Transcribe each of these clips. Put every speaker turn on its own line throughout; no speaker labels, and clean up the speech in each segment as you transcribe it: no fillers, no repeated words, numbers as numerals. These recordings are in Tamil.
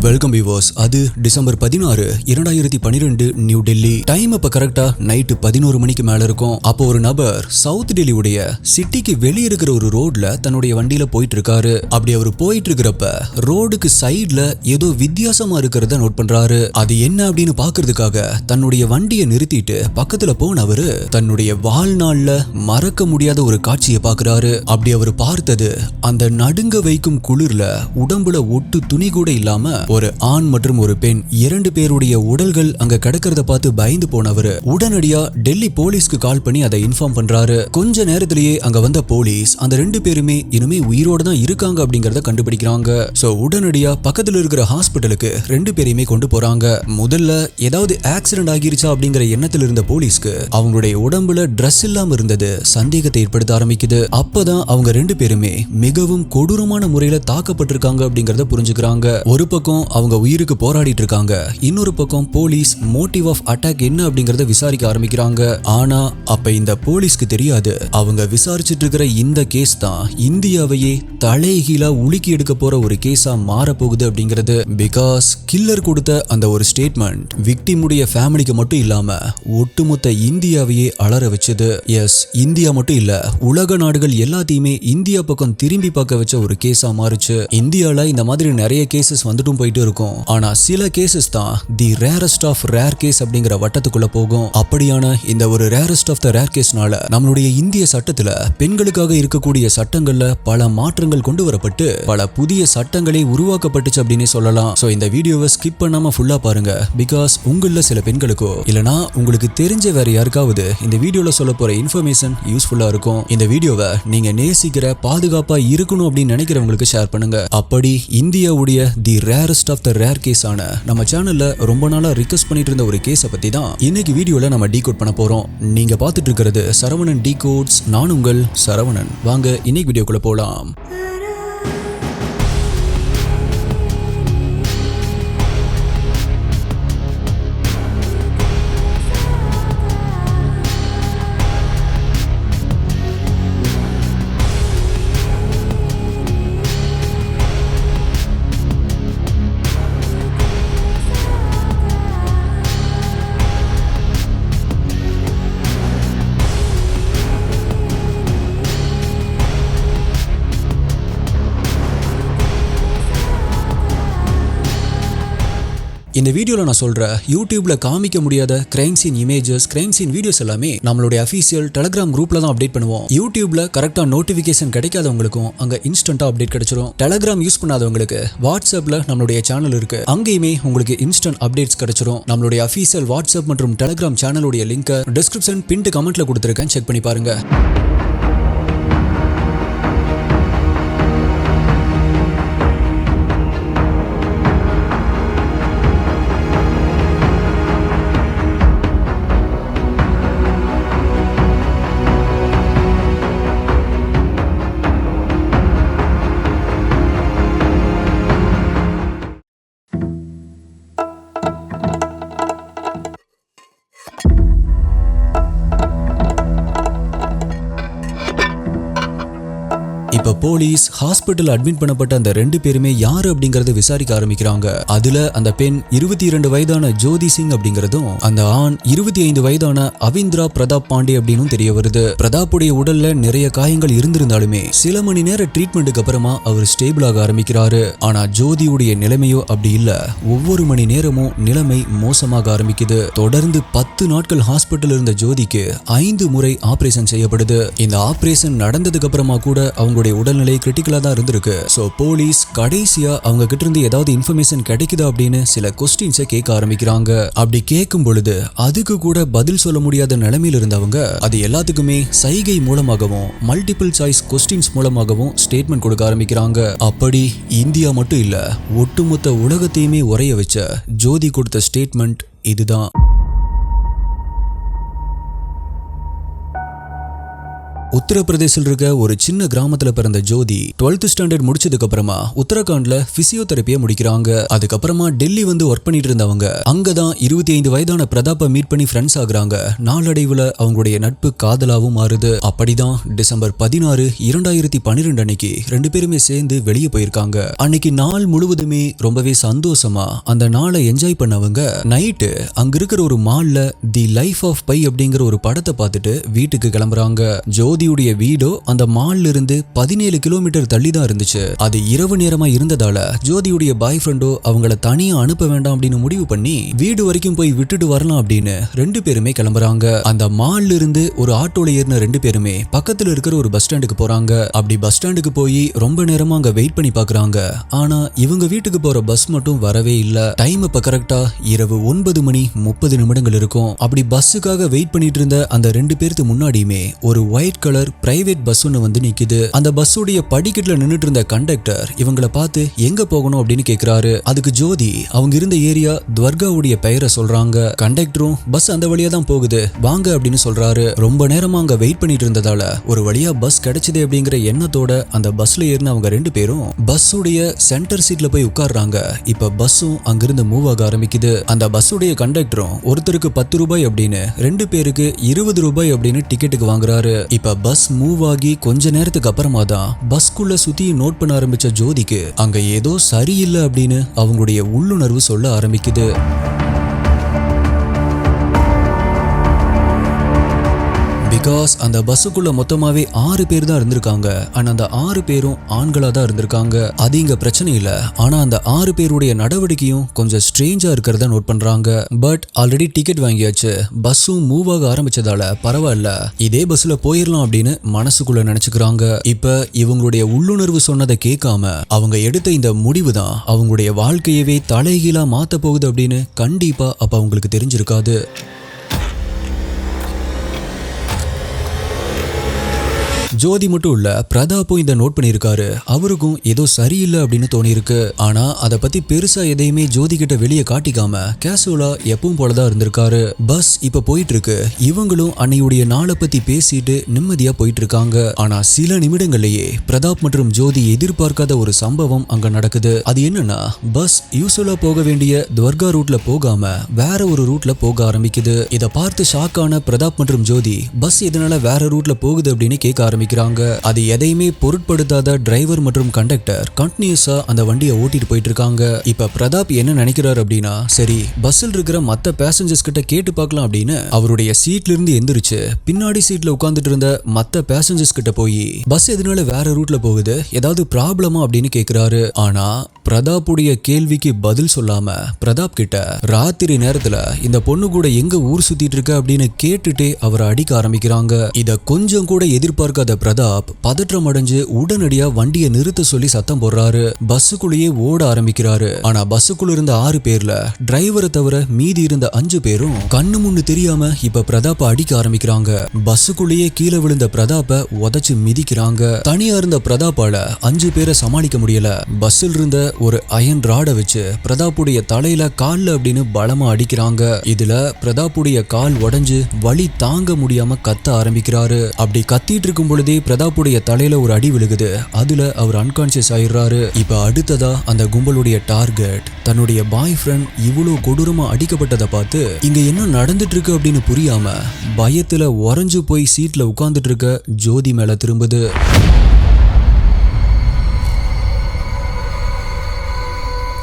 Welcome viewers. அது டிசம்பர் 16, 2012 நியூ டெல்லி. டைம் அப்ப கரெக்டா நைட்டு 11 மணிக்கு மேல இருக்கும். அப்போ ஒரு நபர் சவுத் டெல்லியுடைய சிட்டிக்கு வெளியே இருக்கிற ஒரு ரோட்ல தன்னுடைய வண்டியில போயிட்டு இருக்காரு. அப்படி அவர் போயிட்டு இருக்கிறப்ப ரோடுக்கு சைட்ல ஏதோ வித்தியாசமா இருக்கிறத நோட் பண்றாரு. அது என்ன அப்படின்னு பாக்குறதுக்காக தன்னுடைய வண்டியை நிறுத்திட்டு பக்கத்துல போனவரு தன்னுடைய வாழ்நாள்ல மறக்க முடியாத ஒரு காட்சியை பாக்குறாரு. அப்படி அவர் பார்த்தது அந்த நடுங்க வைக்கும் குளிர்ல உடம்புல ஒட்டு துணி கூட இல்லாம ஒரு ஆண் மற்றும் ஒரு பெண் 2 பேருடைய உடல்கள் அங்க கிடக்கிறத பார்த்து பயந்து போனவரு உடனடியா டெல்லி போலீஸ்க்கு கால் பண்ணி அதை இன்ஃபார்ம் பண்றாரு. கொஞ்ச நேரத்திலேயே அங்க வந்த போலீஸ் அந்த 2 பேருமே இனிமே உயிரோட தான் இருக்காங்க அப்படிங்கறத கண்டுபிடிக்கிறாங்க. சோ உடனடியா பக்கத்துல இருக்கிற ஹாஸ்பிட்டலுக்கு 2 பேரையுமே கொண்டு போறாங்க. முதல்ல ஏதாவது ஆக்சிடென்ட் ஆகிருச்சா அப்படிங்கிற எண்ணத்துல இருந்த போலீஸ்க்கு அவங்களுடைய உடம்புல டிரெஸ் இல்லாம இருந்தது சந்தேகத்தை ஏற்படுத்த ஆரம்பிக்குது. அப்பதான் அவங்க 2 பேருமே மிகவும் கொடூரமான முறையில தாக்கப்பட்டிருக்காங்க அப்படிங்கறத புரிஞ்சுக்கிறாங்க. ஒரு பக்கம் அவங்க உயிருக்கு போராடிட்டு இருக்காங்க, இன்னொரு பக்கம் போலீஸ் மோட்டிவ் ஆஃப் அட்டாக் என்ன அப்படிங்கறத விசாரிக்க ஆரம்பிக்கிறாங்க. ஆனா அப்ப இந்த போலீஸ்க்கு தெரியாது அவங்க விசாரிச்சுட்டு இருக்கிற இந்த கேஸ் தான் இந்தியாவையே தலைகீழா உலுக்கி எடுக்க போற ஒரு கேஸா மாற போகுது அப்படிங்கிறது. பிகாஸ் கில்லர் கொடுத்த அந்த ஒரு ஸ்டேட்மெண்ட் விக்டிமுடைய ஃபேமிலிக்கு மட்டும் இல்லாம ஒட்டுமொத்த இந்தியாவையே அலற வச்சது. எஸ், இந்தியா மட்டும் இல்ல, உலக நாடுகள் எல்லாத்தையுமே இந்தியா பக்கம் திரும்பி பார்க்க வச்ச ஒரு கேஸா மாறுச்சு. இந்தியால இந்த மாதிரி நிறைய கேசஸ் வந்துட்டும் போயிட்டு இருக்கும். ஆனா சில கேசஸ் தான் தி ரேரஸ்ட் ஆஃப் ரேர் கேஸ் அப்படிங்கிற வட்டத்துக்குள்ள போகும். அப்படியான இந்த ஒரு ரேரஸ்ட் ஆஃப் த ரேர் கேஸ்னால நம்மளுடைய இந்திய சட்டத்துல பெண்களுக்காக இருக்கக்கூடிய சட்டங்கள்ல பல மாற்றங்கள் கொண்டு வரப்பட்டு பல புதிய சட்டங்களே உருவாக்கப்பட்டுச்சு அப்படின்னு சொல்லலாம். சோ இந்த வீடியோவை ஸ்கிப் பண்ணாம ஃபுல்லா பாருங்க. பிகாஸ் உங்கள சில பெண்களுக்கோ இல்லனா உங்களுக்கு தெரிஞ்ச வேற யாருக்காவது இந்த வீடியோல சொல்ல போற இன்ஃபர்மேஷன் யூஸ்ஃபுல்லா இருக்கும். இந்த வீடியோவை நீங்க நேசிக்கிற பாதுகாப்பா இருக்கணும் அப்படின்னு நினைக்கிறவங்களுக்கு ஷேர் பண்ணுங்க. அப்படி இந்தியாவுடைய the rarest of the rare case ஆன நம்ம சேனல்ல ரொம்ப நாளா ரிக்வெஸ்ட் பண்ணிட்டு இருந்த ஒரு கேஸை பத்தி தான் இன்னைக்கு வீடியோல நம்ம டீகோட் பண்ண போறோம். நீங்க பார்த்துட்டு இருக்கிறது சரவணன் டீகோட்ஸ். நான் உங்கள் சரவணன். வாங்க இன்னைக்கு வீடியோக்குள்ள போலாம். இந்த வீடியோல நான் சொல்ற யூடியூப்ல காமிக்க முடியாத crime scene images, crime scene videos எல்லாமே நம்மளுடைய அஃபீஷியல் டெலிகிராம் குரூப்ல தான் அப்டேட் பண்ணுவோம். யூடியூப்ல கரெக்டா நோட்டிபிகேஷன் கிடைக்காதவங்களுக்கும் அங்க இன்ஸ்டன்டா அப்டேட் கிடைச்சிரும். டெலிகிராம் யூஸ் பண்ணாதவங்களுக்கு வாட்ஸ்அப்ல நம்மளுடைய சேனல் இருக்கு, அங்கேயுமே உங்களுக்கு இன்ஸ்டன்ட் அப்டேட்ஸ் கிடைச்சிரும். நம்மளுடைய அஃபீஷியல் வாட்ஸ்அப் மற்றும் டெலிகிராம் சேனலுடைய லிங்க் டிஸ்கிரிப்ஷன் பின்ட் கமெண்ட்ல கொடுத்திருக்கேன், செக் பண்ணி பாருங்க. இப்ப போலீஸ் ஹாஸ்பிட்டல் அட்மிட் பண்ணப்பட்ட அந்த 2 பேருமே யாரு அப்படிங்கறத விசாரிக்க ஆரம்பிக்கிறாங்க. அதுல அந்த பெண் 22 வயதான ஜோதி சிங் அப்படிங்கறதும் அந்த ஆண் 25 வயதான அவீந்திரா பிரதாப் பாண்டே அப்படின்னு தெரிய வருது. பிரதாப்புடைய உடல்ல நிறைய காயங்கள் இருந்திருந்தாலுமே சில மணி நேர ட்ரீட்மெண்ட்டுக்கு அப்புறமா அவர் ஸ்டேபிள் ஆக ஆரம்பிக்கிறாரு. ஆனா ஜோதியுடைய நிலைமையோ அப்படி இல்ல. ஒவ்வொரு மணி நேரமும் நிலைமை மோசமாக ஆரம்பிக்குது. தொடர்ந்து 10 நாட்கள் ஹாஸ்பிட்டல் இருந்த ஜோதிக்கு 5 முறை ஆபரேஷன் செய்யப்படுது. இந்த ஆபரேஷன் நடந்ததுக்கு அப்புறமா கூட அவங்களுடைய உடல்நிலை கிரிட்டிக்கலா தான் இருந்திருக்கு. சோ போலீஸ் கடைசியா அவங்க கிட்ட இருந்து ஏதாவது இன்ஃபர்மேஷன் கிடைக்குதா அப்படின்னு சில கொஸ்டின்ஸை கேட்க ஆரம்பிக்கிறாங்க. அப்படி கேட்கும் பொழுது அதுக்கு கூட பதில் சொல்ல முடியாத நிலைமையில இருந்தவங்க அது எல்லாத்துக்குமே சைகை மூலமாகவும் மல்டிபிள் சாய்ஸ் கொஸ்டின்ஸ் மூலமாகவும் ஸ்டேட்மெண்ட் கொடுக்க ஆரம்பிக்கிறாங்க. அப்படி இந்தியா மட்டும் இல்ல, ஒட்டுமொத்த உலகத்தையுமே உரைய வச்ச ஜோதி கொடுத்த ஸ்டேட்மெண்ட் இதுதான். உத்தரப்பிரதேசில் இருக்க ஒரு சின்ன கிராமத்துல பிறந்த ஜோதி 12th ஸ்டாண்டர்ட் முடிச்சதுக்கு அப்புறமா உத்தரகாண்ட்ல பிசியோதெரபியை முடிக்கிறாங்க. அதுக்கப்புறமா டெல்லி வந்து ஒர்க் பண்ணிட்டு இருந்தவங்க அங்கதான் 25 வயதான பிரதாப்பை மீட் பண்ணி ஃப்ரெண்ட்ஸ் ஆகுறாங்க. நாளடைவுல அவங்களுடைய நட்பு காதலாவும் மாறுது. அப்படிதான் டிசம்பர் 16, 2012 அன்னைக்கு ரெண்டு பேருமே சேர்ந்து வெளியே போயிருக்காங்க. அன்னைக்கு நாள் முழுவதுமே ரொம்பவே சந்தோஷமா அந்த நாளை என்ஜாய் பண்ணவங்க நைட்டு அங்க இருக்கிற ஒரு மால்ல தி லைஃப் ஆஃப் பை அப்படிங்கிற ஒரு படத்தை பார்த்துட்டு வீட்டுக்கு கிளம்புறாங்க. ஜோதியுடைய வீடோ அந்த மால்ல இருந்து 17 கிலோமீட்டர் தள்ளி தான் இருந்துச்சு. அது இரவு நேரமா இருந்ததால ஜோதியுடைய பாய் ஃப்ரெண்டோ அவங்கள தனியா அனுப்ப வேண்டாம் அப்படின்னு முடிவு பண்ணி வீடு வரைக்கும் போய் விட்டுட்டு வரலாம் அப்படின்னு ரெண்டு பேருமே கிளம்புறாங்க. அந்த மால்ல இருந்து ஒரு ஆட்டோல ஏறின ரெண்டு பேருமே பக்கத்துல இருக்கிற ஒரு பஸ் ஸ்டாண்டுக்கு போறாங்க. அப்படி பஸ் ஸ்டாண்டுக்கு போய் ரொம்ப நேரமா அங்க வெயிட் பண்ணி பாக்குறாங்க. ஆனா இவங்க வீட்டுக்கு போற பஸ் மட்டும் வரவே இல்ல. டைம் இப்ப கரெக்டா இரவு 9:30 இருக்கும். அப்படி பஸ்ஸுக்காக வெயிட் பண்ணிட்டு இருந்த அந்த ரெண்டு பேருக்கு முன்னாடியுமே ஒரு ஒயிட் கலர் பிரைவேட் பஸ் ஒன்னு வந்து நிக்குது. அந்த பஸ்ஸுடைய படிக்கட்டுல நின்னுட்டு இருந்த கண்டக்டர் இவங்கள பார்த்து எங்க போகணும் அப்படின்னு கேக்குறாரு. அதுக்கு ஜோதி அவங்க இருந்த ஏரியா துவர்காவுடைய பெயரை சொல்றாங்க. கண்டக்டரும் பஸ் அந்த வழியா தான் போகுது வாங்க அப்படின்னு சொல்றாரு. ரொம்ப நேரமா அங்க வெயிட் பண்ணிட்டு இருந்ததால ஒரு வழியா பஸ் கிடைச்சது அப்படிங்கிற எண்ணத்தோட அந்த பஸ்ல ஏறின அவங்க ரெண்டு பேரும் பஸ்ஸுடைய சென்டர் சீட்ல போய் உட்கார்றாங்க. இப்ப பஸ்ஸும் அங்கிருந்து மூவ் ஆக ஆரம்பிக்குது. அந்த பஸ்ஸுடைய கண்டக்டரும் ஒருத்தருக்கு 10 ரூபாய் அப்படின்னு ரெண்டு பேருக்கு 20 ரூபாய் அப்படின்னு டிக்கெட்டுக்கு வாங்குறாரு. இப்ப பஸ் மூவ் ஆகி கொஞ்ச நேரத்துக்கு அப்புறமா தான் பஸ்குள்ள சுத்தி நோட் பண்ண ஆரம்பிச்ச ஜோதிக்கு அங்க ஏதோ சரியில்லை அப்படின்னு அவங்களுடைய உள்ளுணர்வு சொல்ல ஆரம்பிக்குது. பிகாஸ் அந்த பஸ்ஸுக்குள்ள மொத்தமாவே 6 பேர் தான் இருந்திருக்காங்க. ஆனா அந்த 6 பேரும் ஆண்களா தான் இருந்திருக்காங்க. அது இங்க பிரச்சனை இல்ல. ஆனா அந்த 6 பேருடைய நடவடிக்கையும் கொஞ்சம் ஸ்ட்ரேஞ்சா இருக்கிறத நோட் பண்றாங்க. பட் ஆல்ரெடி டிக்கெட் வாங்கியாச்சு, பஸ்ஸும் மூவ் ஆக ஆரம்பிச்சதால பரவாயில்ல, இதே பஸ்ல போயிடலாம் அப்படின்னு மனசுக்குள்ள நினைச்சுக்கிறாங்க. இப்ப இவங்களுடைய உள்ளுணர்வு சொன்னதை கேட்காம அவங்க எடுத்த இந்த முடிவு தான் அவங்களுடைய வாழ்க்கையவே தலைகீழா மாத்த போகுது அப்படின்னு கண்டிப்பா அப்ப அவங்களுக்கு தெரிஞ்சிருக்காது. ஜோதி மட்டும் இல்ல, பிரதாப்பும் இதை நோட் பண்ணியிருக்காரு. அவருக்கும் ஏதோ சரியில்லை அப்படின்னு தோணிருக்கு. ஆனா அதை பத்தி பெருசா எதையுமே ஜோதி கிட்ட வெளியே காட்டிக்காம கேசுவலா எப்பவும் போலதான் இருந்திருக்காரு. பஸ் இப்ப போயிட்டு இருக்கு. இவங்களும் அன்னையுடைய நாளை பத்தி பேசிட்டு நிம்மதியா போயிட்டு இருக்காங்க. ஆனா சில நிமிடங்கள்லயே பிரதாப் மற்றும் ஜோதி எதிர்பார்க்காத ஒரு சம்பவம் அங்க நடக்குது. அது என்னன்னா, பஸ் யூசுவலா போக வேண்டிய துவர்கா ரூட்ல போகாம வேற ஒரு ரூட்ல போக ஆரம்பிக்குது. இதை பார்த்து ஷாக்கான பிரதாப் மற்றும் ஜோதி பஸ் எதனால வேற ரூட்ல போகுது அப்படின்னு கேட்க ஆரம்பிக்கிறாங்க. அது எதையுமே பொருட்படுத்தாத டிரைவர் மற்றும் கண்டக்டர் கண்டினியூஸா அந்த வண்டியை ஓட்டிட்டு போயிட்டு இருக்காங்க. இப்ப பிரதாப் என்ன நினைக்கிறார் அப்படின்னா, சரி பஸ்ஸில் இருக்கிற மத்த பேசஞ்சர்ஸ் கிட்ட கேட்டு பார்க்கலாம் அப்படின்னு அவருடைய சீட்ல இருந்து எந்திரிச்சு பின்னாடி சீட்ல உட்கார்ந்துட்டு இருந்த மத்த பேசஞ்சர்ஸ் கிட்ட போய் பஸ் எதனால வேற ரூட்ல போகுது, ஏதாவது ப்ராப்ளமா அப்படின்னு கேக்குறாரு. ஆனா பிரதாப்புடைய கேள்விக்கு பதில் சொல்லாம பிரதாப் கிட்ட ராத்திரி நேரத்துல இந்த பொண்ணு கூட எங்க ஊர் சுத்திட்டு இருக்க அப்படின்னு கேட்டுட்டே அவரை அடிக்க ஆரம்பிக்கிறாங்க. இத கொஞ்சம் கூட எதிர்பார்க்காத பிரதாப் பதற்றம் அடைஞ்சு உடனடியா வண்டியை நிறுத்த சொல்லி சத்தம் போடுறாரு. பஸ்ஸுக்குள்ளேயே ஓட ஆரம்பிக்கிறாரு. ஆனா பஸ்ஸுக்குள்ள இருந்த 6 பேர்ல டிரைவரை தவிர மீதி இருந்த 5 பேரும் கண்ணு முன்னு தெரியாம இப்ப பிரதாப்ப அடிக்க ஆரம்பிக்கிறாங்க. பஸ்ஸுக்குள்ளேயே கீழே விழுந்த பிரதாப்ப உதைச்சு மிதிக்கிறாங்க. தனியா இருந்த பிரதாப்பால 5 பேரை சமாளிக்க முடியல. பஸ்ஸில் இருந்த ஒரு அயன் ராட வச்சு பிரதாப்புடைய தலையில கால்ல அப்படின்னு பலமா அடிக்கிறாங்க. இதுல பிரதாப்புடைய கால் உடைஞ்சு வலி தாங்க முடியாம கத்த ஆரம்பிக்கிறாரு. அப்படி கத்திட்டு இருக்கும் பொழுதே பிரதாப்புடைய தலையில ஒரு அடி விழுகுது. அதுல அவர் அன்கான்சியஸ் ஆயிடுறாரு. இப்ப அடுத்ததா அந்த கும்பலுடைய டார்கெட் தன்னுடைய பாய் ஃப்ரெண்ட் இவ்வளவு கொடூரமா அடிக்கப்பட்டதை பார்த்து இங்க என்ன நடந்துட்டு இருக்கு அப்படின்னு புரியாம பயத்துல உறைஞ்சு போய் சீட்ல உட்கார்ந்துட்டு இருக்க ஜோதி மேல திரும்புது.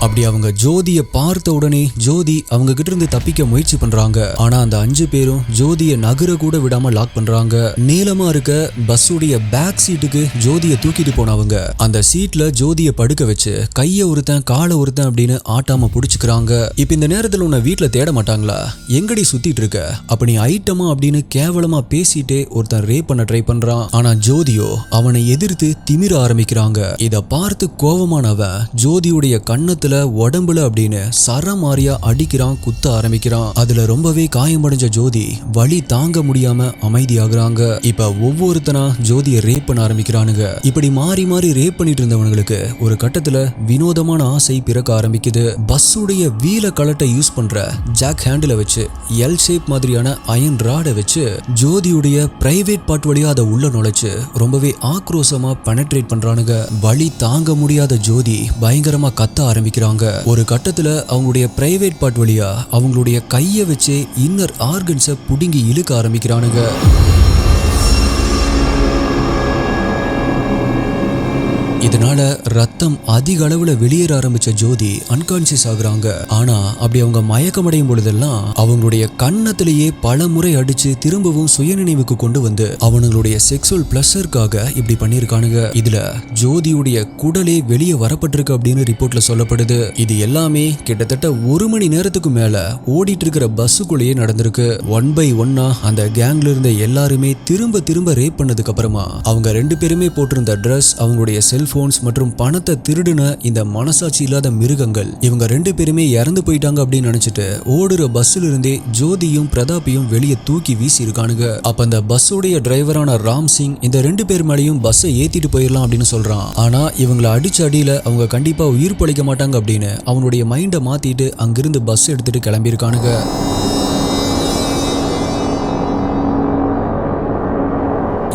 அப்படி அவங்க ஜோதியை பார்த்த உடனே ஜோதி அவங்க கிட்ட இருந்து தப்பிக்க முயற்சி பண்றாங்க. ஆனா அந்த 5 பேரும் ஜோதியை நகர கூட விடாம லாக் பண்றாங்க. நீளமா இருக்க பஸ்ஸுடைய பேக் சீட்டுக்கு ஜோதியை தூக்கிட்டு போனவங்க அந்த சீட்ல ஜோதியை படுக்க வச்சு கையை ஒருத்தன் காலை ஒருத்தன் அப்படின்னு ஆட்டாம புடிச்சுக்கிறாங்க. இப்ப இந்த நேரத்துல உன்னை வீட்டுல தேட மாட்டாங்களா, எங்கடி சுத்திட்டு இருக்க, அப்ப நீ ஐட்டமா அப்படின்னு கேவலமா பேசிட்டே ஒருத்தன் ரேப் பண்ண ட்ரை பண்றான். ஆனா ஜோதியோ அவனை எதிர்த்து திமிர ஆரம்பிக்கிறாங்க. இத பார்த்து கோவமானவன் ஜோதியுடைய கண்ணத்துல கன்னத்துல உடம்புல அப்படின்னு சரமாரியா அடிக்கிறான், குத்த ஆரம்பிக்கிறான். அதுல ரொம்பவே காயமடைஞ்ச ஜோதி வலி தாங்க முடியாம அமைதியாகுறாங்க. இப்ப ஒவ்வொருத்தனா ஜோதியை ரேப் பண்ண ஆரம்பிக்கிறானுங்க. இப்படி மாறி மாறி ரேப் பண்ணிட்டு இருந்தவங்களுக்கு ஒரு கட்டத்துல வினோதமான ஆசை பிறக்க ஆரம்பிக்குது. பஸ்ஸுடைய வீல கலட்டை யூஸ் பண்ற ஜாக் ஹேண்டில வச்சு எல் ஷேப் மாதிரியான அயன் ராடை வச்சு ஜோதியுடைய பிரைவேட் பார்ட் வழியா அதை உள்ள நுழைச்சு ரொம்பவே ஆக்ரோஷமா பெனட்ரேட் பண்றானுங்க. வலி தாங்க முடியாத ஜோதி பயங்கரமா கத்த ஆரம்பிக்கிறாங்க. ஒரு கட்டத்துல அவங்களுடைய பிரைவேட் பார்ட் வழியா அவங்களுடைய கையை வச்சு இன்னர் ஆர்கன்ஸை புடுங்கி இழுக்க ஆரம்பிக்கிறானுங்க. இதனால ரத்தம் அதிக அளவுல வெளியேற ஆரம்பிச்ச ஜோதி அன்கான்சியஸ் ஆகுறாங்க. ஆனா அப்படி அவங்க மயக்கமடையும் பொழுதெல்லாம் அவங்களுடைய கன்னத்திலேயே பல முறை அடிச்சு திரும்பவும் சுயநினைவுக்கு கொண்டு வந்து அவங்களுடைய செக்ஸுவல் பிளஷருக்காக இப்படி பண்ணிருக்கானுங்க. இதுல ஜோதியுடைய குடலே வெளியே வரப்பட்டிருக்கு அப்படின்னு ரிப்போர்ட்ல சொல்லப்படுது. இது எல்லாமே கிட்டத்தட்ட 1 மணி நேரத்துக்கு மேல ஓடிட்டு இருக்கிற பஸ்ஸுக்குள்ளேயே நடந்திருக்கு. 1 by 1 அந்த கேங்ல இருந்த எல்லாருமே திரும்ப திரும்ப ரேப் பண்ணதுக்கு அப்புறமா அவங்க 2 பேருமே போட்டிருந்த ட்ரெஸ், அவங்களுடைய செல்போன்ஸ் மற்றும் பணத்தை திருடுன இந்த மனசாட்சி இல்லாத மிருகங்கள் இவங்க 2 பேருமே இறந்து போயிட்டாங்க அப்படின்னு நினைச்சிட்டு ஓடுற பஸ்ல இருந்தே ஜோதியும் பிரதாப்பையும் வெளியே தூக்கி வீசி இருக்கானுங்க. அப்ப அந்த பஸ்ஸுடைய டிரைவரான ராம் சிங் இந்த 2 பேர் மேலேயும் பஸ்ஸை ஏத்திட்டு போயிடலாம் அப்படின்னு சொல்றான். ஆனா இவங்களை அடிச்ச அடியில அவங்க கண்டிப்பா உயிர் பழைக்க மாட்டாங்க அப்படின்னு அவனுடைய மைண்டை மாத்திட்டு அங்கிருந்து பஸ் எடுத்துட்டு கிளம்பி இருக்கானுங்க.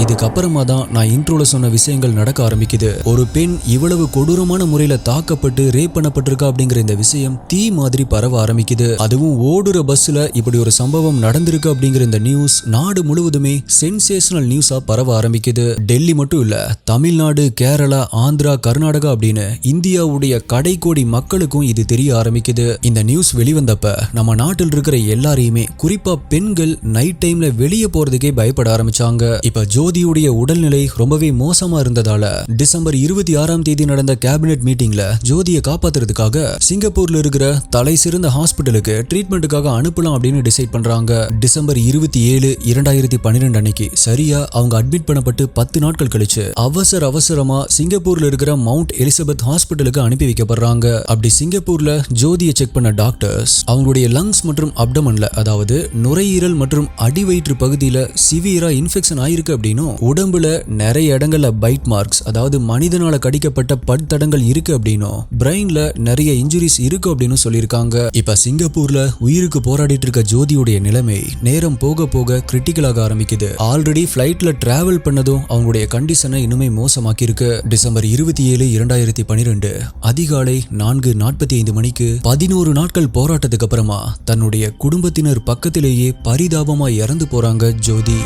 இதுக்கப்புறமா தான் நான் இன்ட்ரோல சொன்ன விஷயங்கள் நடக்க ஆரம்பிக்குது. ஒரு பெண் இவ்வளவு கொடூரமான முறையில தாக்கப்பட்டு ரேப் பண்ணப்பட்டிருக்கா அப்படிங்கிற இந்த விஷயம் தீ மாதிரி பரவ ஆரம்பிக்குது. அதுவும் ஓடுற பஸ்ல இப்படி ஒரு சம்பவம் நடந்திருக்கு அப்படிங்கிற இந்த நியூஸ் நாடு முழுவதுமே சென்சேஷனல் நியூஸா பரவ ஆரம்பிக்குது. டெல்லி மட்டும் இல்ல, தமிழ்நாடு, கேரளா, ஆந்திரா, கர்நாடகா அப்படின்னு இந்தியாவுடைய கடைக்கோடி மக்களுக்கும் இது தெரிய ஆரம்பிக்குது. இந்த நியூஸ் வெளிவந்தப்ப நம்ம நாட்டில் இருக்கிற எல்லாரையுமே, குறிப்பா பெண்கள் நைட் டைம்ல வெளியே போறதுக்கே பயப்பட ஆரம்பிச்சாங்க. இப்ப ஜோதியுடைய உடல்நிலை ரொம்பவே மோசமா இருந்ததால டிசம்பர் 26ஆம் தேதி நடந்த கேபினெட் மீட்டிங்ல ஜோதியை காப்பாத்துறதுக்காக சிங்கப்பூர்ல இருக்கிற தலை சிறந்த ஹாஸ்பிட்டலுக்கு ட்ரீட்மெண்ட்டுக்காக அனுப்பலாம் அப்படின்னு டிசைட் பண்றாங்க. டிசம்பர் 27, 2012 அன்னைக்கு சரியா அவங்க அட்மிட் பண்ணப்பட்டு 10 நாட்கள் கழிச்சு அவசரமா சிங்கப்பூர்ல இருக்கிற மவுண்ட் எலிசபெத் ஹாஸ்பிட்டலுக்கு அனுப்பி வைக்கப்படுறாங்க. அப்படி சிங்கப்பூர்ல ஜோதியை செக் பண்ண டாக்டர்ஸ் அவங்களுடைய லங்ஸ் மற்றும் அப்டமன்ல, அதாவது நுரையீரல் மற்றும் அடிவயிற்று பகுதியில சிவியரா இன்ஃபெக்ஷன் ஆயிருக்கு அப்படின்னு, உடம்புல நிறைய இடங்கள்ல பைட் மார்க்ஸ், அதாவது மனிதனால கடிக்கப்பட்ட பட்தடங்கள் இருக்கு அப்படின்னும், பிரெயின்ல நிறைய இன்ஜுரிஸ் இருக்கு அப்படின்னு சொல்லியிருக்காங்க. இப்ப சிங்கப்பூர்ல உயிருக்கு போராடிட்டு இருக்க ஜோதியுடைய நிலைமை நேரம் போக போக கிரிட்டிக்கலாக ஆரம்பிக்குது. ஆல்ரெடி பிளைட்ல டிராவல் பண்ணதும் அவங்களுடைய கண்டிஷனை இன்னுமே மோசமாக்கி இருக்கு. டிசம்பர் 27, 2012 அதிகாலை 4:45 மணிக்கு 11 நாட்கள் போராட்டத்துக்கு அப்புறமா தன்னுடைய குடும்பத்தினர் பக்கத்திலேயே பரிதாபமா இறந்து போறாங்க ஜோதி.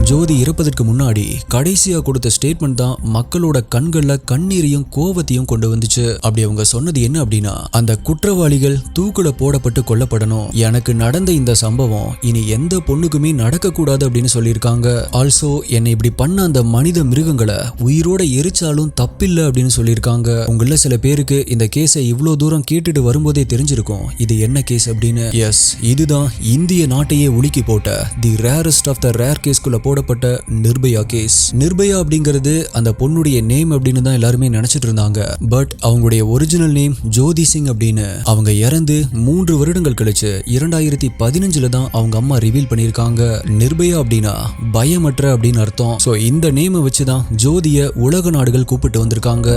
ஜோதி இறப்பதற்கு முன்னாடி கடைசியா கொடுத்த ஸ்டேட்மெண்ட் தான் மக்களோட கண்கள்ல கண்ணீரையும் கோவத்தையும் கொண்டு வந்துச்சு. அப்படி அவங்க சொன்னது என்ன அப்படின்னா, அந்த குற்றவாளிகள் தூக்குல போடப்பட்டு கொல்லப்படணும். எனக்கு நடந்த இந்த சம்பவம் இனி எந்த பொண்ணுக்குமே நடக்க கூடாது அப்படின்னு சொல்லியிருக்காங்க. ஆல்சோ என்னை இப்படி பண்ண அந்த மனித மிருகங்களை உயிரோட எரிச்சாலும் தப்பில்லை அப்படின்னு சொல்லியிருக்காங்க. உங்கள சில பேருக்கு இந்த கேஸை இவ்வளவு தூரம் கேட்டுட்டு வரும்போதே தெரிஞ்சிருக்கும் இது என்ன கேஸ் அப்படின்னு. எஸ், இதுதான் இந்திய நாட்டையே உலுக்கி போட்ட தி ரேரஸ்ட் ஆஃப் த ரேர் கேஸ்குள்ள போடப்பட்ட நிர்பயா கேஸ். நிர்பயா அப்படிங்கிறது அந்த பொண்ணுடைய நேம் அப்படின்னு தான் எல்லாருமே நினைச்சிட்டு இருந்தாங்க. பட் அவங்களுடைய ஒரிஜினல் நேம் ஜோதி சிங் அப்படின்னு அவங்க இறந்து 3 வருடங்கள் கழிச்சு 2015 தான் அவங்க அம்மா ரிவீல் பண்ணியிருக்காங்க. நிர்பயா அப்படின்னா பயமற்ற அப்படின்னு அர்த்தம். ஸோ இந்த நேமை வச்சுதான் ஜோதியை உலக நாடுகள் கூப்பிட்டு வந்திருக்காங்க.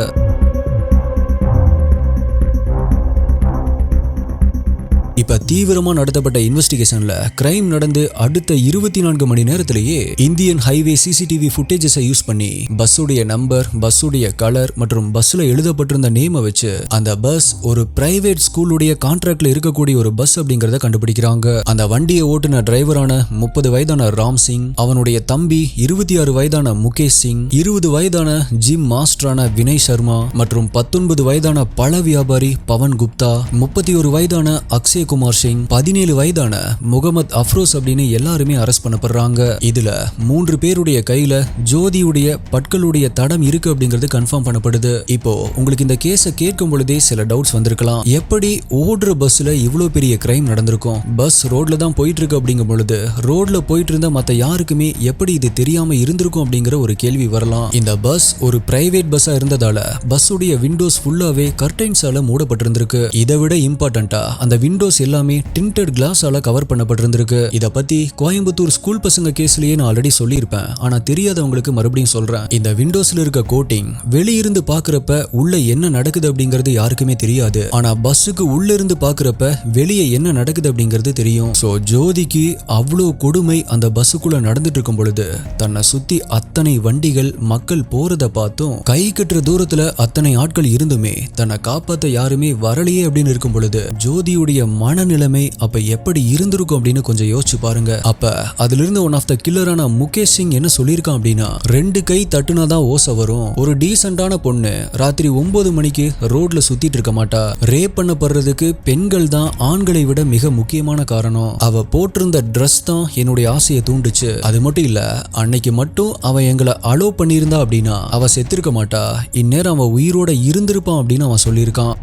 இப்ப தீவிரமா நடத்தப்பட்ட இன்வெஸ்டிகேஷன்ல கிரைம் நடந்து அடுத்த 24 மணி நேரத்திலேயே இந்தியன் ஹைவே சிசிடிவி ஃபுட்டேஜஸை யூஸ் பண்ணி பஸ்ஸுடைய நம்பர், பஸ்ஸுடைய கலர் மற்றும் பஸ்ல எழுதப்பட்டிருந்த நேமை வச்சு அந்த பஸ் ஒரு பிரைவேட் ஸ்கூலுடைய கான்ட்ராக்ட்ல இருக்கக்கூடிய ஒரு பஸ் அப்படிங்கறத கண்டுபிடிக்கிறாங்க. அந்த வண்டியை ஓட்டுன டிரைவரான 30 வயதான ராம் சிங், அவனுடைய தம்பி 26 வயதான முகேஷ் சிங், 20 வயதான ஜிம் மாஸ்டரான வினய் சர்மா மற்றும் 19 வயதான பழ வியாபாரி பவன் குப்தா, 31 வயதான அக்ஷய் அக்ஷய் குமார் சிங், 17 வயதான முகமது அஃப்ரோஸ் அப்படின்னு எல்லாருமே அரெஸ்ட் பண்ணப்படுறாங்க. இதுல 3 பேருடைய கையில ஜோதியுடைய பற்களுடைய தடம் இருக்கு அப்படிங்கிறது கன்ஃபார்ம் பண்ணப்படுது. இப்போ உங்களுக்கு இந்த கேஸை கேட்கும் பொழுதே சில டவுட்ஸ் வந்திருக்கலாம். எப்படி ஓடுற பஸ்ல இவ்வளவு பெரிய கிரைம் நடந்திருக்கும்? பஸ் ரோட்ல தான் போயிட்டு இருக்கு அப்படிங்கும் பொழுது ரோட்ல போயிட்டு இருந்த மத்த யாருக்குமே எப்படி இது தெரியாம இருந்திருக்கும் அப்படிங்கிற ஒரு கேள்வி வரலாம். இந்த பஸ் ஒரு பிரைவேட் பஸ்ஸா இருந்ததால பஸ்ஸுடைய விண்டோஸ் ஃபுல்லாவே கர்டைன்ஸால மூடப்பட்டிருந்திருக்கு. இதை விட இம்பார்ட்டன்டா அந்த விண்டோஸ் எல்லாமே டிண்டட் கிளாஸால கவர் பண்ணப்பட்டிருந்திருக்கு. இத பத்தி கோயம்புத்தூர் ஸ்கூல் பசங்க கேஸ்லயே நான் ஆல்ரெடி சொல்லியிருப்பேன். ஆனா தெரியாதவங்களுக்கு மறுபடியும் சொல்றேன். இந்த விண்டோஸ்ல இருக்க கோட்டிங் வெளியிருந்து பாக்குறப்ப உள்ள என்ன நடக்குது அப்படிங்கிறது யாருக்குமே தெரியாது. ஆனா பஸ்ஸுக்கு உள்ள இருந்து பாக்குறப்ப வெளியே என்ன நடக்குது அப்படிங்கிறது தெரியும். சோ ஜோதிக்கு அவ்வளவு கொடுமை அந்த பஸ்ஸுக்குள்ள நடந்துட்டு இருக்கும் பொழுது தன்னை சுத்தி அத்தனை வண்டிகள் மக்கள் போறத பார்த்தும் கை கட்டுற தூரத்துல அத்தனை ஆட்கள் இருந்துமே தன்னை காப்பாத்த யாருமே வரலையே அப்படின்னு இருக்கும் பொழுது ஜோதியுடைய மனநிலைமை அப்ப எப்படி இருந்திருக்கும் அப்படின்னு கொஞ்சம் யோசிச்சு பாருங்க. அப்ப அதுல இருந்து ஒன் ஆஃப் த கில்லரான முகேஷ் சிங் என்ன சொல்லியிருக்கான் அப்படின்னா, 2 கை தட்டுனாதான் ஓசை வரும். ஒரு டீசென்டான பொண்ணு ராத்திரி 9 மணிக்கு ரோட்ல சுத்திட்டு இருக்க மாட்டா. ரேப் பண்ணப்படுறதுக்கு பெண்கள் தான் ஆண்களை விட மிக முக்கியமான காரணம். அவ போட்டிருந்த ட்ரெஸ் தான் என்னுடைய ஆசையை தூண்டுச்சு. அது மட்டும் இல்ல, அன்னைக்கு மட்டும் அவன் எங்களை அலோ பண்ணியிருந்தா அப்படின்னா அவ செத்திருக்க மாட்டா. இந்நேரம் அவன் உயிரோட இருந்திருப்பான் அப்படின்னு அவன் சொல்லியிருக்கான்.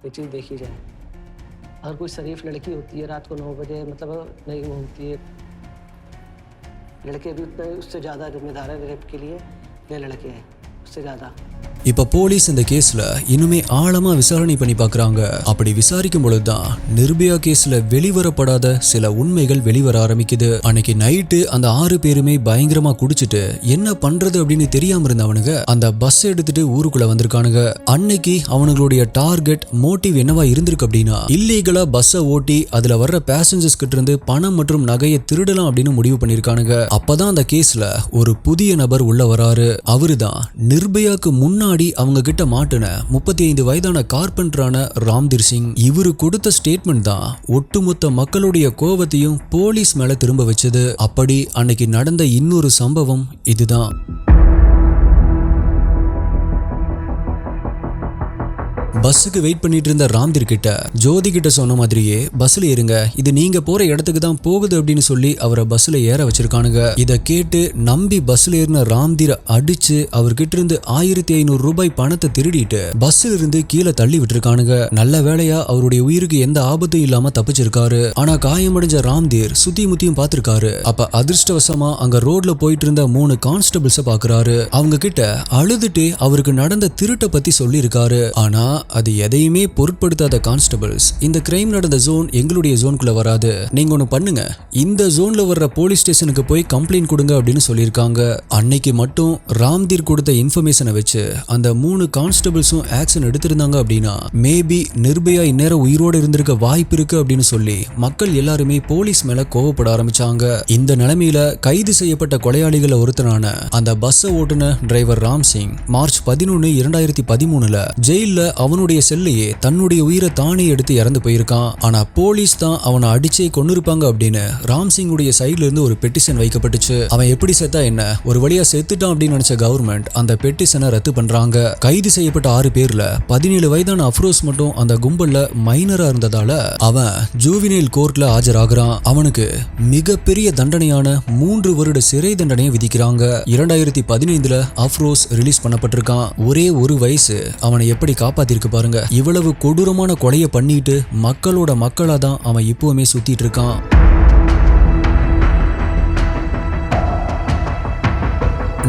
एक चीज़ देखी जाए, अगर कोई शरीफ लड़की होती है रात को 9 बजे मतलब नहीं घूमती है, लड़के भी उतना उससे ज़्यादा जिम्मेदार है रेप के लिए, ये लड़के हैं उससे ज़्यादा.
இப்ப போலீஸ் இந்த கேஸ்ல இன்னுமே ஆழமா விசாரணை பண்ணி பாக்குறாங்க. அப்படி விசாரிக்கும் பொழுதுதான் நிர்பயா கேஸ்ல வெளிவரப்படாத சில உண்மைகள் வெளிவர ஆரம்பிக்குது. அன்னைக்கு நைட்டு அந்த 6 பேருமே பயங்கரமா குடிச்சிட்டு என்ன பண்றது அப்படின்னு தெரியாம இருந்தவனுங்க அந்த பஸ் எடுத்துட்டு ஊருக்குள்ள வந்திருக்கானுங்க. அன்னைக்கு அவனுங்களுடைய டார்கெட் மோட்டிவ் என்னவா இருந்திருக்கு அப்படின்னா, இல்லீகலா பஸ்ஸை ஓட்டி அதுல வர்ற பேசஞ்சர்ஸ் கிட்ட இருந்து பணம் மற்றும் நகையை திருடலாம் அப்படின்னு முடிவு பண்ணிருக்கானுங்க. அப்பதான் அந்த கேஸ்ல ஒரு புதிய நபர் உள்ள வராரு. அவருதான் நிர்பயாக்கு முன்னாடி அவங்க கிட்ட மாட்டின 35 வயதான கார்பெண்டரான ராம்தீர் சிங். இவரு கொடுத்த ஸ்டேட்மெண்ட் தான் ஒட்டுமொத்த மக்களுடைய கோபத்தையும் போலீஸ் மேல திரும்ப வச்சது. அப்படி அன்னைக்கு நடந்த இன்னொரு சம்பவம் இதுதான். பஸ்ஸுக்கு வெயிட் பண்ணிட்டு இருந்த ராம்தீர் கிட்ட ஜோதி கிட்ட சொன்ன மாதிரியே பஸ்ல ஏறுங்க, இது நீங்க போற இடத்துக்கு தான் போகுது அப்படின்னு சொல்லி அவரை பஸ்ல ஏற வச்சிருக்கானுங்க. இத கேட்டு நம்பி பஸ்ல ஏறின ராம்தீரை அடிச்சு அவர்கிட்ட இருந்து 1500 ரூபாய் பணத்தை திருடிட்டு பஸ்ல இருந்து கீழே தள்ளி விட்டுருக்கானுங்க. நல்ல வேளையா அவருடைய உயிருக்கு எந்த ஆபத்தும் இல்லாம தப்பிச்சிருக்காரு. ஆனா காயமடைஞ்ச ராம்தீர் சுத்தி முத்தியும் பாத்துருக்காரு. அப்ப அதிர்ஷ்டவசமா அங்க ரோட்ல போயிட்டு இருந்த 3 கான்ஸ்டபிள்ஸ பாக்குறாரு. அவங்க கிட்ட அழுதுட்டு அவருக்கு நடந்த திருட்டை பத்தி சொல்லி இருக்காரு. ஆனா அது எதையுமே பொருட்படுத்தாத கான்ஸ்டபிள்ஸ், இந்த கிரைம் நடந்த ஜோன் எங்களுடைய ஜோனுக்குள்ள வராது, நீங்க ஒண்ணு பண்ணுங்க, இந்த ஜோன்ல வர்ற போலீஸ் ஸ்டேஷனுக்கு போய் கம்ப்ளைண்ட் கொடுங்க அப்படின்னு சொல்லியிருக்காங்க. அன்னைக்கு மட்டும் ராம்தீர் கொடுத்த இன்ஃபர்மேஷனை வச்சு அந்த 3 கான்ஸ்டபிள்ஸும் ஆக்ஷன் எடுத்திருந்தாங்க அப்படின்னா மேபி நிர்பயா இந்நேரம் உயிரோடு இருந்திருக்க வாய்ப்பு இருக்கு அப்படின்னு சொல்லி மக்கள் எல்லாருமே போலீஸ் மேல கோவப்பட ஆரம்பிச்சாங்க. இந்த நிலைமையில கைது செய்யப்பட்ட கொலையாளிகள் ஒருத்தனான அந்த பஸ்ஸை ஓட்டுன டிரைவர் ராம் சிங் மார்ச் 11, 2013 ஜெயில அவனுடைய செல்லையே தன்னுடைய உயிரை தானே எடுத்து இறந்து போயிருக்கான். ஆனா போலீஸ் தான் அவனை அடிச்சே கொன்னிருப்பாங்க அப்படின்னு ராம் சிங்குடைய சைட்ல இருந்து ஒரு பெட்டிஷன் வைக்கப்பட்டுச்சு. அவன் எப்படி செத்தா என்ன, ஒரு வழியா செத்துட்டான் அப்படின்னு நினைச்ச கவர்மெண்ட் அந்த பெட்டிஷனை ரத்து பண்றாங்க. கைது செய்யப்பட்ட 6 பேர்ல 17 வயதான அஃப்ரோஸ் மட்டும் அந்த கும்பல்ல மைனரா இருந்ததால அவன் ஜூவினைல் கோர்ட்ல ஆஜராகிறான். அவனுக்கு மிகப்பெரிய தண்டனையான 3 வருட சிறை தண்டனையை விதிக்கிறாங்க. 2015 அஃப்ரோஸ் ரிலீஸ் பண்ணப்பட்டிருக்கான். ஒரே ஒரு வயசு. அவனை எப்படி காப்பாத்திருக்கு பாருங்க. இவ்வளவு கொடூரமான கொலையை பண்ணிட்டு மக்களோட மக்களா தான் அவன் இப்பவுமே சுத்திட்டு இருக்கான்.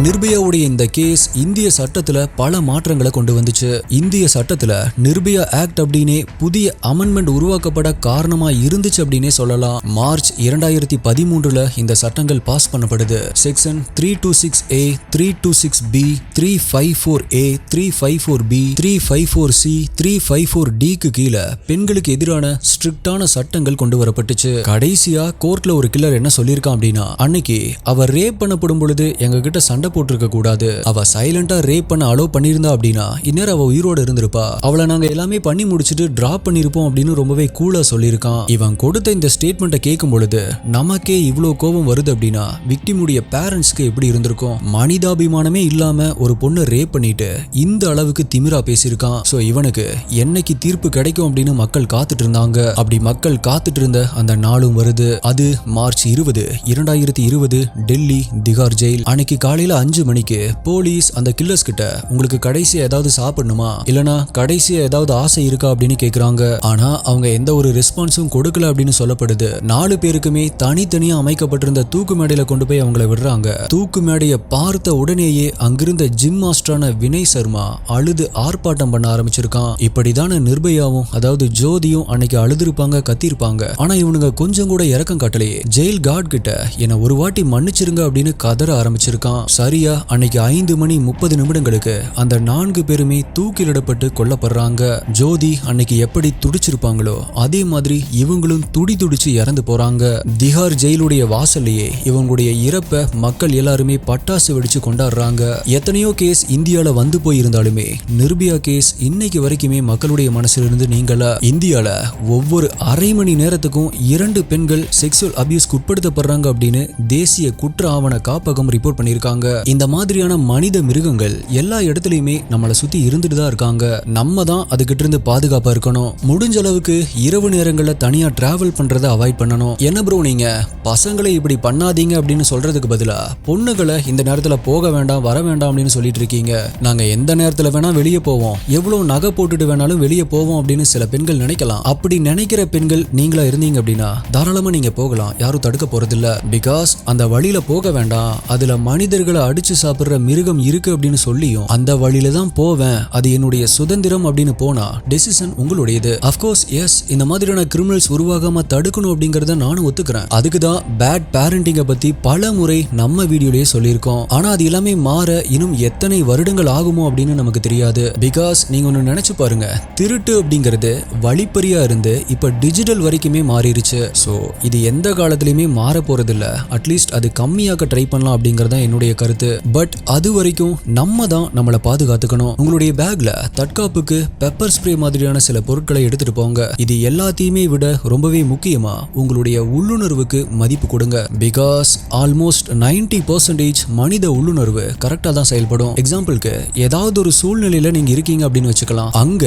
நிர்பயாவுடைய இந்த கேஸ் இந்திய சட்டத்துல பல மாற்றங்களை கொண்டு வந்துச்சு. இந்திய சட்டத்துல நிர்பயா ஆக்ட் அப்படின்னே புதிய அமெண்ட்மெண்ட் உருவாக்கப்பட காரணமா இருந்துச்சு அப்படின்னே சொல்லலாம். மார்ச் 2013 இந்த சட்டங்கள் பாஸ் பண்ணப்படுது. Section 326A, 326B, 354A, 354B, 354C, 354Dக்கு கீழே பெண்களுக்கு எதிரான ஸ்ட்ரிக்டான சட்டங்கள் கொண்டு வரப்பட்டுச்சு. கடைசியா கோர்ட்ல ஒரு கில்லர் என்ன சொல்லியிருக்கான் அப்படின்னா, அன்னைக்கு அவர் ரேப் பண்ணப்படும் பொழுது எங்க கிட்ட சண்டை போட்டிருக்க கூடாது. அவ சைலண்டா ரேப் பண்ண அலோ பண்ணியிருந்தா அப்படின்னா இந்நேரம் அவ உயிரோட இருந்திருப்பா. அவளை நாங்க எல்லாமே பண்ணி முடிச்சுட்டு டிராப் பண்ணிருப்போம் அப்படின்னு ரொம்பவே கூலா சொல்லியிருக்கான். இவன் கொடுத்த இந்த ஸ்டேட்மெண்ட்டை கேட்கும் பொழுது நமக்கே இவ்வளவு கோபம் வருது அப்படின்னா விக்டிமுடைய பேரண்ட்ஸ்க்கு எப்படி இருந்திருக்கும்? மனிதாபிமானமே இல்லாம ஒரு பொண்ணு ரேப் பண்ணிட்டு இந்த அளவுக்கு திமிரா பேசியிருக்கான். சோ இவனுக்கு என்னைக்கு தீர்ப்பு கிடைக்கும் அப்படின்னு மக்கள் காத்துட்டு இருந்தாங்க. அப்படி மக்கள் காத்துட்டு இருந்த அந்த நாளும் வருது. அது மார்ச் 20, 2020 டெல்லி திகார் ஜெயில். அன்னைக்கு காலையில 5 மணிக்கு போலீஸ் அந்த கில்லர்ஸ் கிட்ட உங்களுக்கு கடைசியா ஏதாவது சாப்பிடணுமா இல்லனா கடைசியா ஏதாவது ஆசை இருக்கா அப்படின்னு கேக்குறாங்க. ஆனா அவங்க எந்த ஒரு ரெஸ்பான்ஸும் கொடுக்கல அப்படின்னு சொல்லப்படுது. 4 பேருக்குமே தனித்தனியா அமைக்கப்பட்டிருந்த தூக்கு மேடையில கொண்டு போய் அவங்கள விடுறாங்க. தூக்கு மேடையை பார்த்த உடனேயே அங்கிருந்த ஜிம் மாஸ்டரான வினய் சர்மா அழுது ஆர்ப்பாட்டம் பண்ண ஆரம்பிச்சிருக்கான். இப்படிதான நிர்பயாவும் அதாவது ஜோதியும் அன்னைக்கு அழுதுருப்பாங்க, கத்திருப்பாங்க. ஆனா இவனுங்க கொஞ்சம் கூட இறக்கம் காட்டலையே. ஜெயில் கார்டு கிட்ட என்ன ஒரு வாட்டி மன்னிச்சிருங்க அப்படின்னு கதற ஆரம்பிச்சிருக்கான். சரியா அன்னைக்கு 5:30 அந்த 4 பேருமே தூக்கிலிடப்பட்டு கொல்லப்படுறாங்க. ஜோதி அன்னைக்கு எப்படி துடிச்சிருப்பாங்களோ அதே மாதிரி இவங்களும் துடிச்சு இறந்து போறாங்க. திகார் ஜெயிலுடைய வாசல்லையே இவங்களுடைய இறப்ப மக்கள் எல்லாருமே பட்டாசு வெடிச்சு கொண்டாடுறாங்க. எத்தனையோ கேஸ் இந்தியால வந்து போயிருந்தாலுமே நிர்பயா கேஸ் இன்னைக்கு வரைக்குமே மக்களுடைய மனசுல இருந்து நீங்கள. இந்தியால ஒவ்வொரு அரை மணி நேரத்துக்கும் 2 பெண்கள் செக்சுவல் அபியூஸ்க்கு உட்படுத்தப்படுறாங்க அப்படின்னு தேசிய குற்ற ஆவண காப்பகம் ரிப்போர்ட் பண்ணிருக்காங்க. இந்த மாதிரியான மனித மிருகங்கள் எல்லா இடத்துலயுமே நம்மளை சுத்தி இருந்துட்டு தான் இருக்காங்க. நம்ம தான் அதுகிட்ட இருந்து பாதுகாப்பா இருக்கணும். முடிஞ்ச அளவுக்கு இரவு நேரங்கள்ல தனியா டிராவல் பண்றதை அவாய்ட் பண்ணணும். என்ன ப்ரோ நீங்க பசங்களை இப்படி பண்ணாதீங்க அப்படின்னு சொல்றதுக்கு பதிலா பொண்ணுகளை இந்த நேரத்துல போக வேண்டாம் வர வேண்டாம் அப்படின்னு சொல்லிட்டு இருக்கீங்க. நாங்க எந்த நேரத்துல வேணா வெளியே போவோம், எவ்வளவு நகை போட்டுட்டு வேணாலும் வெளியே போவோம் அப்படின்னு சில பெண்கள் நினைக்கலாம். அப்படி நினைக்கிற பெண்கள் நீங்களா இருந்தீங்க அப்படின்னா தாராளமா நீங்க போகலாம், யாரும் தடுக்க போறதில்ல. பிகாஸ் அந்த வழியில போக வேண்டாம், அதுல மனிதர்களை அடிச்சு சாப்பிடுற மிருகம் இருக்கு அப்படின்னு சொல்லியும் அந்த வழியில தான் போவேன், அது என்னுடைய சுதந்திரம் அப்படின்னு போனா டெசிஷன் உங்களுடையது. அஃப்கோர்ஸ் எஸ், இந்த மாதிரியான கிரிமினல்ஸ் உருவாகாம தடுக்கணும் அப்படிங்கறத நானும் ஒத்துக்கிறேன். அதுக்குதான் பேட் பேரண்டிங்கை பத்தி பல முறை நம்ம வீடியோலயே சொல்லியிருக்கோம். ஆனா அது எல்லாமே மாற இன்னும் எத்தனை வருடங்கள் ஆகுமோ அப்படின்னு நமக்கு தெரியாது. பிகாஸ் நீங்க ஒன்னு நினைச்சு பாருங்க, திருட்டு அப்படிங்கிறது வழிப்பறியா இருந்து இப்ப டிஜிட்டல் வரைக்குமே மாறிடுச்சு. சோ இது எந்த காலத்திலயுமே மாற போறது இல்ல. அட்லீஸ்ட் அது கம்மியாக்க ட்ரை பண்ணலாம் அப்படிங்கறத என்னுடைய கருத்து. பட் அது வரைக்கும் நம்ம தான் நம்மளை பாதுகாத்துக்கணும். உங்களுடைய பேக்ல தற்காப்புக்கு பெப்பர் ஸ்ப்ரே மாதிரியான சில பொருட்களை எடுத்துட்டு போங்க. இது எல்லாத்தையுமே விட ரொம்பவே முக்கியமா உங்களுடைய உள்ளுணர்வுக்கு மதிப்பு கொடுங்க. பிகாஸ் ஆல்மோஸ்ட் 90% மனித உள்ளுணர்வு கரெக்டா தான் செயல்படும். எக்ஸாம்பிளுக்கு ஏதாவது ஒரு சூழ்நிலையில நீங்க இருக்கீங்க அப்படின்னு வச்சுக்கலாம். அங்க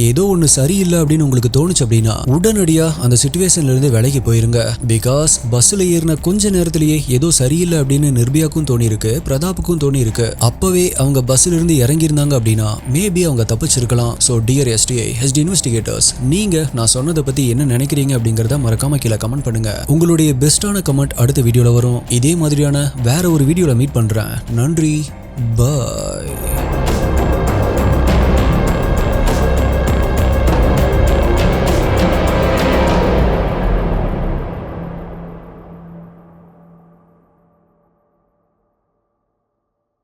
ஏதோ ஒண்ணு சரியில்லை அப்படின்னு உங்களுக்கு தோணுச்சு அப்படின்னா உடனடியா அந்த சிச்சுவேஷன்ல இருந்து விலகி போயிருங்க. பிகாஸ் பஸ்ல ஏறின கொஞ்ச நேரத்திலேயே ஏதோ சரியில்லை அப்படின்னு நிர்பயாக்கும் தோணி இருக்கு, பிரதாப்புக்கும் தோணி இருக்கு. அப்பவே அவங்க பஸ்ல இருந்து இறங்கி இருந்தாங்க அப்படின்னா மேபி அவங்க தப்பிச்சிருக்கலாம். So dear STI HD investigators, நீங்க நான் சொன்னதை பத்தி என்ன நினைக்கிறீங்க அப்படிங்கறத மறக்காம கீழே கமெண்ட் பண்ணுங்க. உங்களுடைய பெஸ்டான கமெண்ட் அடுத்த வீடியோல வரும். இதே மாதிரியான வேற ஒரு வீடியோல மீட் பண்றேன். நன்றி, பாய்.